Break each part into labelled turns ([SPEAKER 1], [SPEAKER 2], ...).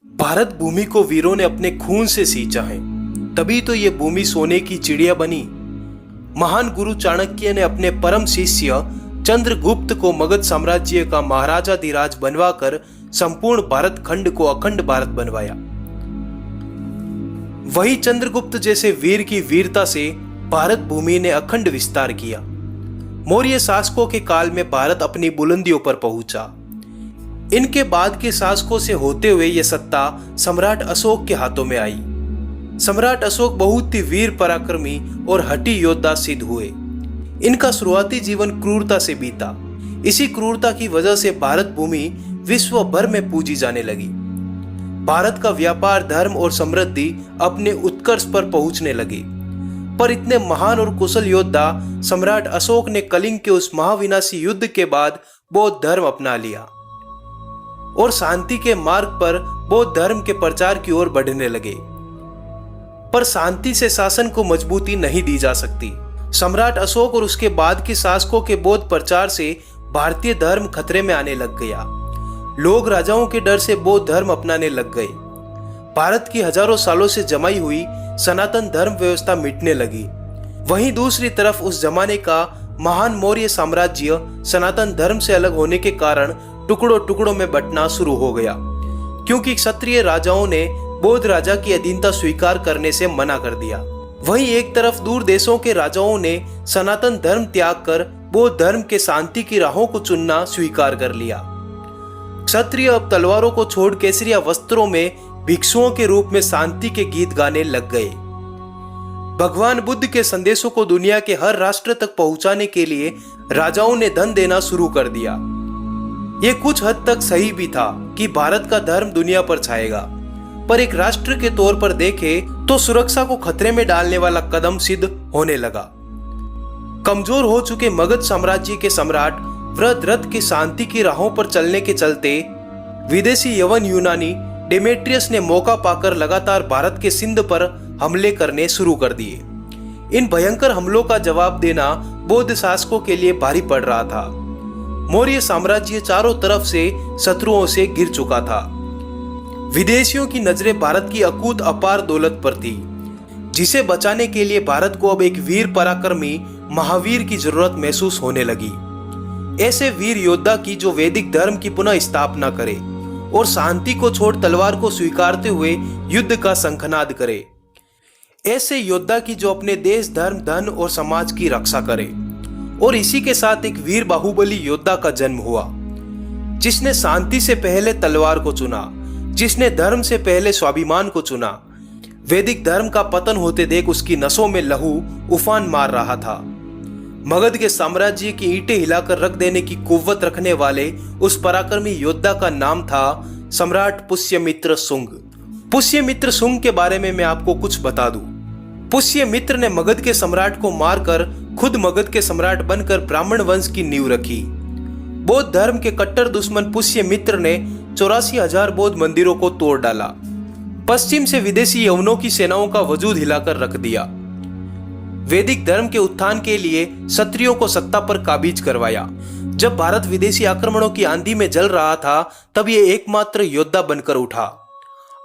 [SPEAKER 1] भारत भूमि को वीरों ने अपने खून से सींचा है, तभी तो ये भूमि सोने की चिड़िया बनी। महान गुरु चाणक्य ने अपने परम शिष्य चंद्रगुप्त को मगध साम्राज्य का महाराजाधिराज बनवाकर संपूर्ण भारत खंड को अखंड भारत बनवाया। वही चंद्रगुप्त जैसे वीर की वीरता से भारत भूमि ने अखंड विस्तार किया। मौर्य शासकों के काल में भारत अपनी बुलंदियों पर पहुंचा। इनके बाद के शासकों से होते हुए यह सत्ता सम्राट अशोक के हाथों में आई। सम्राट अशोक बहुत ही वीर पराक्रमी और हठी योद्धा सिद्ध हुए। इनका शुरुआती जीवन क्रूरता से बीता। इसी क्रूरता की वजह से भारत भूमि विश्व भर में पूजी जाने लगी। भारत का व्यापार, धर्म और समृद्धि अपने उत्कर्ष पर पहुंचने लगे। पर इतने महान और कुशल योद्धा सम्राट अशोक ने कलिंग के उस महाविनाशी युद्ध के बाद बौद्ध धर्म अपना लिया और शांति के मार्ग पर बौद्ध धर्म के प्रचार की ओर बढ़ने लगे। पर शांति से शासन को मजबूती नहीं दी जा सकती। सम्राट अशोक और उसके बाद के शासकों के बौद्ध प्रचार से भारतीय धर्म खतरे में आने लग गया। लोग राजाओं के डर से बौद्ध धर्म अपनाने लग गए। भारत की हजारों सालों से जमाई हुई सनातन धर्म व्यवस्था मिटने लगी। वहीं दूसरी तरफ उस जमाने का महान मौर्य साम्राज्य सनातन धर्म से अलग होने के कारण टुकड़ों टुकड़ों में बंटना शुरू हो गया, क्योंकि क्षत्रिय राजाओं ने बौद्ध राजा की अधीनता स्वीकार करने से मना कर दिया। वहीं एक तरफ दूर देशों के राजाओं ने सनातन धर्म त्याग कर बौद्ध धर्म के शांति की राहों को चुनना स्वीकार कर लिया। क्षत्रिय अब तलवारों को छोड़ केसरिया वस्त्रों में भिक्षुओं के रूप में शांति के गीत गाने लग गए। भगवान बुद्ध के संदेशों को दुनिया के हर राष्ट्र तक पहुंचाने के लिए राजाओं ने धन देना शुरू कर दिया। यह कुछ हद तक सही भी था कि भारत का धर्म दुनिया पर छाएगा, पर एक राष्ट्र के तौर पर देखें तो सुरक्षा को खतरे में डालने वाला कदम सिद्ध होने लगा। कमजोर हो चुके मगध साम्राज्य के सम्राट वृद्धरथ की शांति की राहों पर चलने के चलते विदेशी यवन यूनानी डेमेट्रियस ने मौका पाकर लगातार भारत के सिंध पर हमले करने शुरू कर दिए। इन भयंकर हमलों का जवाब देना बौद्ध शासकों के लिए भारी पड़ रहा था। मौर्य साम्राज्य चारों तरफ से शत्रुओं से घिर चुका था। विदेशियों की नजरें भारत की अकूत अपार दौलत पर थी, जिसे बचाने के लिए भारत को अब एक वीर पराक्रमी महावीर की जरूरत महसूस होने लगी। ऐसे वीर योद्धा की जो वैदिक धर्म की पुनः स्थापना करे और शांति को छोड़ तलवार को स्वीकारते हुए युद्ध का शंखनाद करे। ऐसे योद्धा की जो अपने देश, धर्म, धन और समाज की रक्षा करे। और इसी के साथ एक वीर बाहुबली योद्धा का जन्म हुआ, जिसने शांति से पहले तलवार को चुना, जिसने धर्म से पहले स्वाभिमान को चुना। वैदिक धर्म का पतन होते देख उसकी नसों में लहू उफान मार रहा था। मगध के साम्राज्य की ईंटें हिलाकर रख देने की कुव्वत रखने वाले उस पराक्रमी योद्धा का नाम था सम्राट पुष्यमित्र शुंग। पुष्यमित्र शुंग के बारे में मैं आपको कुछ बता दूं। पुष्यमित्र ने मगध के सम्राट को मारकर खुद मगध के सम्राट बनकर ब्राह्मण वंश की नींव रखी। बौद्ध धर्म के कट्टर दुश्मन पुष्यमित्र ने 84,000 बौद्ध मंदिरों को तोड़ डाला। पश्चिम से विदेशी यवनों की सेनाओं का वजूद हिलाकर रख दिया। वैदिक धर्म के उत्थान के लिए क्षत्रियों को सत्ता पर काबिज करवाया। जब भारत विदेशी आक्रमणों की आंधी में जल रहा था, तब ये एकमात्र योद्धा बनकर उठा।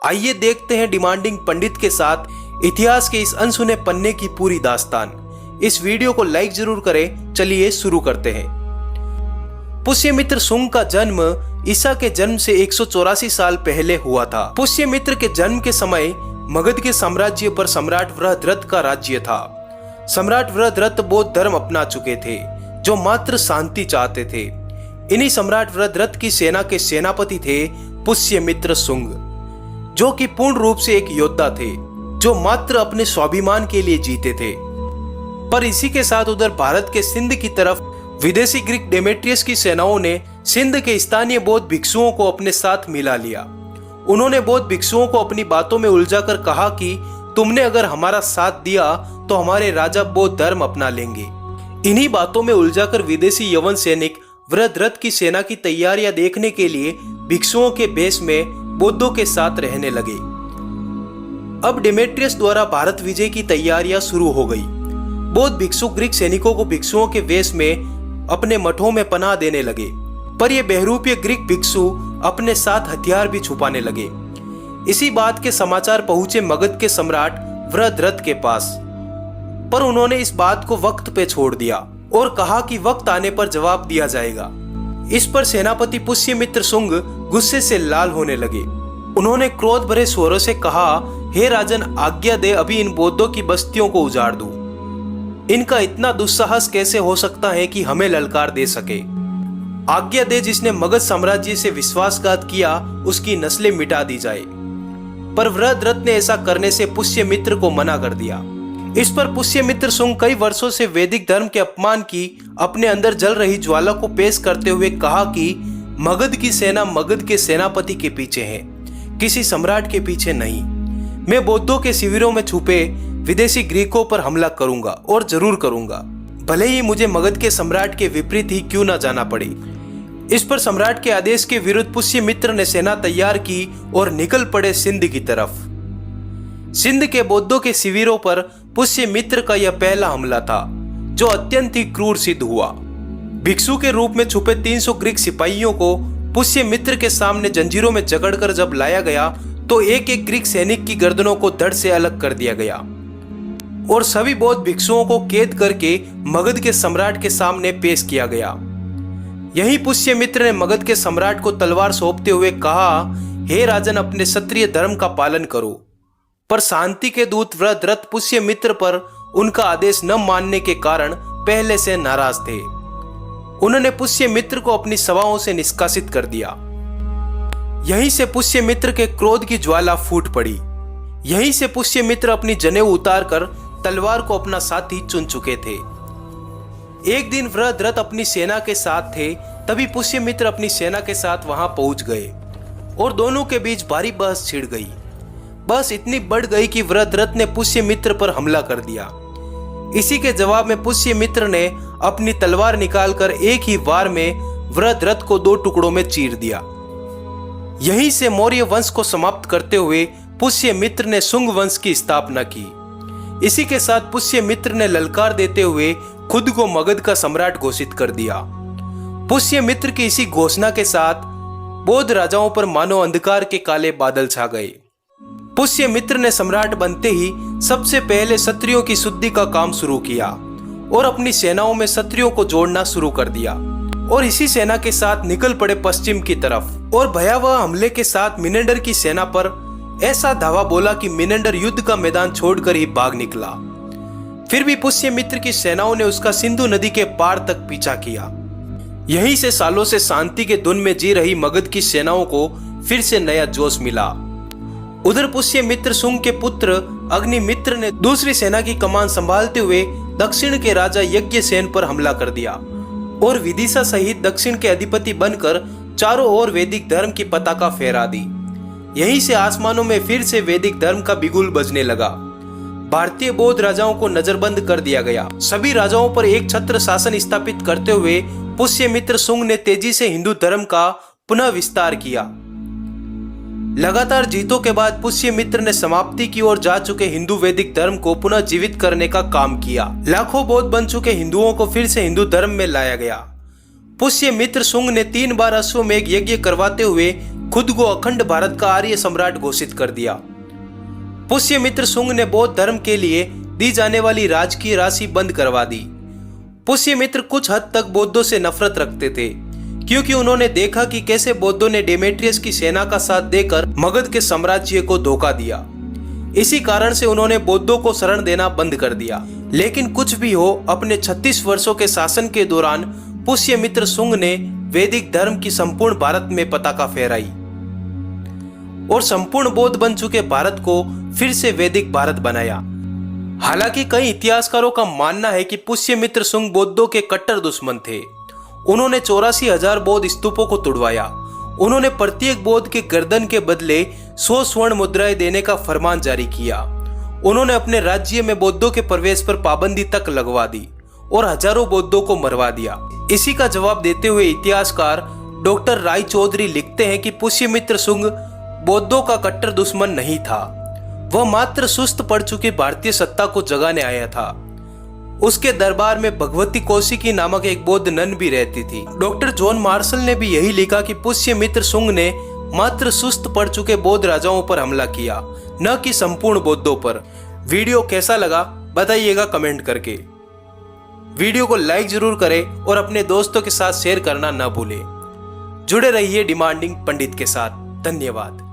[SPEAKER 1] आइए देखते हैं डिमांडिंग पंडित के साथ इतिहास के इस अनसुने पन्ने की पूरी दास्तान। इस वीडियो को लाइक जरूर करें। चलिए शुरू करते हैं। पुष्यमित्र शुंग का जन्म ईसा के जन्म से 184 साल पहले हुआ था। पुष्यमित्र के जन्म के समय मगध के साम्राज्य पर सम्राट वृद्धरथ का राज्य था। सम्राट वृद्धरथ बौद्ध धर्म अपना चुके थे, जो मात्र शांति चाहते थे। इन्हीं सम्राट वृद्धरथ की सेना के सेनापति थे पुष्यमित्र शुंग, जो कि पूर्ण रूप से एक योद्धा थे, जो मात्र अपने स्वाभिमान के लिए जीते थे। पर इसी के साथ उधर भारत के सिंध की तरफ विदेशी ग्रीक डेमेट्रियस की सेनाओं ने सिंध के स्थानीय बौद्ध भिक्षुओं को अपने साथ मिला लिया। उन्होंने बौद्ध भिक्षुओं को अपनी बातों में उलझाकर कहा कि तुमने अगर हमारा साथ दिया तो हमारे राजा बौद्ध धर्म अपना लेंगे। इन्हीं बातों में उलझाकर विदेशी यवन सैनिक वृद्धरथ की सेना की तैयारियां देखने के लिए भिक्षुओं के भेष में बौद्धों के साथ रहने लगे। अब डेमेट्रियस द्वारा भारत विजय की तैयारियां शुरू हो गई। बौद्ध भिक्षु ग्रीक सैनिकों को भिक्षुओं के वेश में अपने मठों में पनाह देने लगे, पर ये बहरूपीय ग्रीक भिक्षु अपने साथ हथियार भी छुपाने लगे। इसी बात के समाचार पहुंचे मगध के सम्राट वृत्रथ के पास, पर उन्होंने इस बात को वक्त पे छोड़ दिया और कहा कि वक्त आने पर जवाब दिया जाएगा। इस पर सेनापति पुष्यमित्र शुंग गुस्से से लाल होने लगे। उन्होंने क्रोध भरे स्वरों से कहा, हे राजन, आज्ञा दे, अभी इन बौद्धों की बस्तियों को उजाड़ दूं। इनका इतना दुस्साहस कैसे हो सकता है कि हमें ललकार दे सके। आज्ञा दे, जिसने मगध साम्राज्य से विश्वासघात किया उसकी नस्लें मिटा दी जाए। पर वृत्रथ ने ऐसा करने से पुष्यमित्र को मना कर दिया। इस पर पुष्यमित्र शुंग कई वर्षों से वैदिक धर्म के अपमान की अपने अंदर जल रही ज्वाला को पेश करते हुए कहा कि मगध की सेना मगध के सेनापति के पीछे है, किसी सम्राट के पीछे नहीं। मैं बौद्धों के शिविरों में छुपे विदेशी ग्रीकों पर हमला करूंगा और जरूर करूंगा, भले ही मुझे मगध के सम्राट के विपरीत ही क्यों न जाना पड़े। इस पर सम्राट के आदेश के विरुद्ध पुष्यमित्र ने सेना तैयार की और निकल पड़े सिंध की तरफ। सिंध के बौद्धों के शिविरों पर पुष्यमित्र का यह पहला हमला था, जो अत्यंत ही क्रूर सिद्ध हुआ। भिक्षु के रूप में छुपे 300 ग्रीक सिपाहियों को पुष्यमित्र के सामने जंजीरों में जकड़कर जब लाया गया तो एक एक ग्रीक सैनिक की गर्दनों को धड़ से अलग कर दिया गया और सभी बौद्ध भिक्षुओं को कैद करके मगध के सम्राट के सामने पेश किया गया। यही पुष्यमित्र ने मगध के सम्राट को तलवार सौंपते हुए कहा, हे राजन, अपने क्षत्रिय धर्म का पालन करो। पर शांति के दूत वृत्रथ पुष्यमित्र पर उनका आदेश न मानने के कारण पहले से नाराज थे। उन्होंने पुष्यमित्र को अपनी सभाओं से निष्कासित कर दिया। यहीं से पुष्यमित्र के क्रोध की ज्वाला फूट पड़ी। यहीं से पुष्यमित्र अपनी जनेऊ उतारकर तलवार को अपना साथी चुन चुके थे। एक दिन वृत्रथ अपनी सेना के साथ थे, तभी पुष्यमित्र अपनी सेना के साथ वहां पहुंच गए और दोनों के बीच भारी बहस छिड़ गई। बहस इतनी बढ़ गई कि वृत्रथ ने पुष्यमित्र पर हमला कर दिया। इसी के जवाब में पुष्यमित्र ने अपनी तलवार निकालकर एक ही वार में वृत्रथ को 2 टुकड़ों में चीर दिया। यहीं से मौर्य वंश को समाप्त करते हुए पुष्यमित्र ने शुंग वंश की स्थापना की। इसी के साथ पुष्यमित्र ने ललकार देते हुए खुद को मगध का सम्राट घोषित कर दिया। पुष्यमित्र की इसी घोषणा के साथ बौद्ध राजाओं पर मानो अंधकार के काले बादल छा गए। पुष्यमित्र ने सम्राट बनते ही सबसे पहले क्षत्रियों की शुद्धि का काम शुरू किया और अपनी सेनाओं में क्षत्रियों को जोड़ना शुरू कर दिया और इसी सेना के साथ निकल पड़े पश्चिम की तरफ और भयावह हमले के साथ मिनेंडर की सेना पर ऐसा धावा बोला कि मिनेंडर युद्ध का मैदान छोड़कर ही भाग निकला। फिर भी पुष्यमित्र की सेनाओं ने उसका सिंधु नदी के पार तक पीछा किया। यहीं से सालों से शांति के धुन में जी रही मगध की सेनाओं को फिर से नया जोश मिला। उधर पुष्यमित्र शुंग के पुत्र अग्निमित्र ने दूसरी सेना की कमान संभालते हुए दक्षिण के राजा यज्ञसेन पर हमला कर दिया और विदिशा सहित दक्षिण के अधिपति बनकर चारों ओर वैदिक धर्म की पताका फहरा दी। यहीं से आसमानों में फिर से वैदिक धर्म का बिगुल बजने लगा। भारतीय बौद्ध राजाओं को नजरबंद कर दिया गया। सभी राजाओं पर एक छत्र शासन स्थापित करते हुए पुष्यमित्र शुंग ने तेजी से हिंदू धर्म का पुनः विस्तार किया। लगातार जीतों के बाद पुष्यमित्र ने समाप्ति की ओर जा चुके हिंदू वैदिक धर्म को पुनः जीवित करने का काम किया। लाखों बौद्ध बन चुके हिंदुओं को फिर से हिंदू धर्म में लाया गया। पुष्यमित्र शुंग ने 3 बार अश्वमेघ यज्ञ करवाते हुए खुद को अखंड भारत का आर्य सम्राट घोषित कर दिया। पुष्यमित्र शुंग ने बौद्ध धर्म के लिए दी जाने वाली राजकीय राशि बंद करवा दी। पुष्यमित्र कुछ हद तक बौद्धों से नफरत रखते थे, क्योंकि उन्होंने देखा कि कैसे बौद्धों ने डेमेट्रियस की सेना का साथ देकर मगध के साम्राज्य को धोखा दिया। इसी कारण से उन्होंने बौद्धों को शरण देना बंद कर दिया। लेकिन कुछ भी हो, अपने 36 वर्षों के शासन के दौरान पुष्यमित्र शुंग ने वैदिक धर्म की संपूर्ण भारत में पताका फहराई और संपूर्ण बौद्ध बन चुके भारत को फिर से वैदिक भारत बनाया। हालांकि कई इतिहासकारों का मानना है कि पुष्यमित्र शुंग बौद्धों के कट्टर दुश्मन थे। उन्होंने 84,000 बौद्ध स्तूपों को तुड़वाया। उन्होंने प्रत्येक बौद्ध के गर्दन के बदले 100 स्वर्ण मुद्राएं देने का फरमान जारी किया। उन्होंने अपने राज्य में बौद्धों के प्रवेश पर पाबंदी तक लगवा दी और हजारों बौद्धों को मरवा दिया। इसी का जवाब देते हुए इतिहासकार डॉक्टर राय चौधरी लिखते हैं कि पुष्यमित्र शुंग बौद्धों का कट्टर दुश्मन नहीं था, वह मात्र सुस्त पड़ चुकी भारतीय सत्ता को जगाने आया था। उसके दरबार में भगवती कौशिकी नामक एक बौद्ध नन भी रहती थी। डॉक्टर जॉन मार्शल ने भी यही लिखा कि पुष्यमित्र शुंग ने मात्र सुस्त पड़ चुके बौद्ध राजाओं पर हमला किया, न कि संपूर्ण बौद्धों पर। वीडियो कैसा लगा बताइएगा कमेंट करके। वीडियो को लाइक जरूर करें और अपने दोस्तों के साथ शेयर करना न भूलें। जुड़े रहिए डिमांडिंग पंडित के साथ। धन्यवाद।